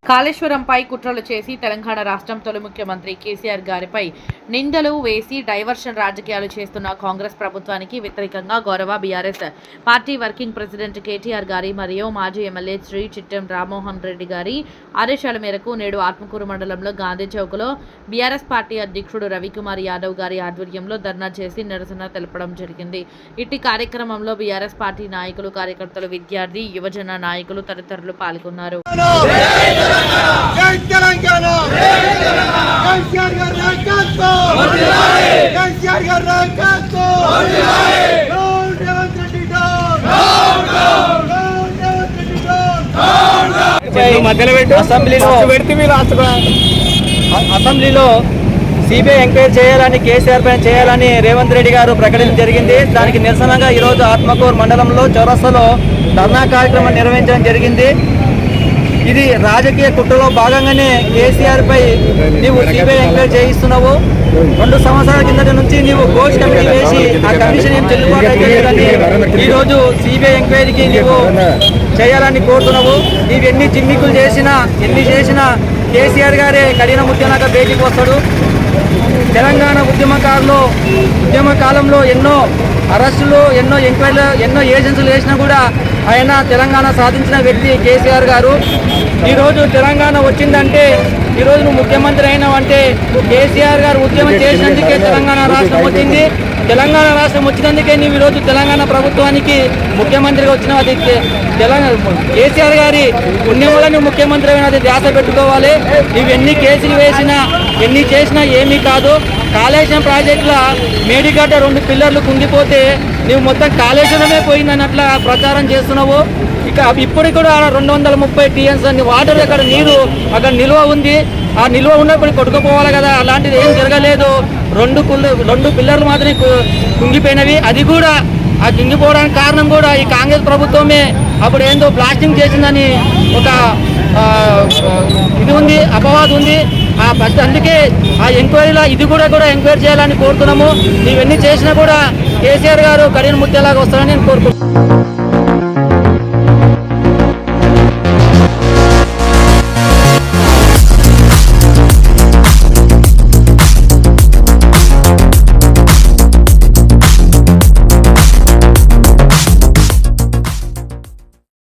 కాళేశ్వరంపై కుట్రలు చేసి తెలంగాణ రాష్ట్రం తొలి ముఖ్యమంత్రి కేసీఆర్ గారిపై నిందలు వేసి డైవర్షన్ రాజకీయాలు చేస్తున్న కాంగ్రెస్ ప్రభుత్వానికి వ్యతిరేకంగా గౌరవ BRS party working president KTR గారి మరియు మాజీ ఎమ్మెల్యే శ్రీ చిట్టెం రామ్మోహన్ రెడ్డి గారి ఆదేశాల మేరకు నేడు ఆత్మకూరు మండలంలో గాంధీ చౌక్లో బీఆర్ఎస్ పార్టీ అధ్యక్షుడు రవికుమార్ యాదవ్ గారి ఆధ్వర్యంలో ధర్నా చేసి నిరసన తెలపడం జరిగింది. ఇట్టి కార్యక్రమంలో బీఆర్ఎస్ పార్టీ నాయకులు, కార్యకర్తలు, విద్యార్థి, యువజన నాయకులు తదితరులు పాల్గొన్నారు. జై తెలంగాణ కేసీఆర్ గారి నాయకత్వం కేసీఆర్ గారి నాయకత్వం రేవంత్ రెడ్డి డౌన్ మధ్యలో పెట్టు. అసెంబ్లీలో సిబిఐ ఎంక్వైరీ చేయాలని, కేసీఆర్ పైన చేయాలని రేవంత్ రెడ్డి గారు ప్రకటించడం జరిగింది. దానికి నిరసనగా ఈరోజు ఆత్మకూరు మండలంలో చౌరస్తాలో ధర్నా కార్యక్రమం నిర్వహించడం జరిగింది. ఇది రాజకీయ కుట్రలో భాగంగానే కేసీఆర్ పై నీవు సిబిఐ ఎంక్వైరీ చేయిస్తున్నావు. 2 సంవత్సరాల కిందటి నుంచి నీవు ఘోష్ కమిటీ వేసి ఆ కమిషన్ ఏం చెల్లుబాటు చేయాలని ఈరోజు సిబిఐ ఎంక్వైరీకి నీవు చేయాలని కోరుతున్నావు. నీవు ఎన్ని జిమ్మికులు చేసినా, ఎన్ని చేసినా కేసీఆర్ గారే కఠిన ముద్యనాక బయటికి వస్తాడు. తెలంగాణ ఉద్యమ కాలంలో ఎన్నో అరెస్టులు, ఎన్నో ఎంక్వైరీలు, ఎన్నో ఏజెన్సీలు వేసినా కూడా ఆయన తెలంగాణ సాధించిన వ్యక్తి కేసీఆర్ గారు. ఈరోజు తెలంగాణ వచ్చిందంటే, ఈరోజు నువ్వు ముఖ్యమంత్రి అయినావంటే కేసీఆర్ గారు ఉద్యమం చేసినందుకే తెలంగాణ రాష్ట్రం వచ్చింది. తెలంగాణ రాష్ట్రం వచ్చినందుకే నీవు ఈరోజు తెలంగాణ ప్రభుత్వానికి ముఖ్యమంత్రిగా వచ్చినావు. అది కేసీఆర్ గారి పుణ్యం వల్ల నువ్వు ముఖ్యమంత్రి అయినది ధ్యాస పెట్టుకోవాలి. నువ్వు ఎన్ని కేసులు వేసినా, ఎన్ని చేసినా ఏమీ కాదు. కాళేశ్వరం ప్రాజెక్టుల మేడిగడ్డ 2 పిల్లర్లు కుంగిపోతే నువ్వు మొత్తం కాళేశ్వరమే పోయిందన్నట్లా ప్రచారం చేస్తున్నావు. ఇక ఇప్పుడు కూడా 230 టీఎంసీ వాటర్ అక్కడ నీరు అక్కడ నిల్వ ఉంది. ఆ నిల్వ ఉన్నప్పుడు కొట్టుకుపోవాలి కదా. అలాంటిది ఏం జరగలేదు. 2 పిల్లర్లు మాత్రమే కుంగిపోయినవి. అది కూడా ఆ కుంగిపోవడానికి కారణం కూడా ఈ కాంగ్రెస్ ప్రభుత్వమే. అప్పుడు ఏందో బ్లాస్టింగ్ చేసిందని ఒక ఇది ఉంది, అపవాదం ఉంది. అందుకే ఆ ఎంక్వైరీలో ఇది కూడా ఎంక్వైరీ చేయాలని కోరుతున్నాము. నీవన్నీ చేసినా కూడా కేసీఆర్ గారు కఠిన ముద్దేలాగా వస్తారని నేను కోరుకుంటున్నాను.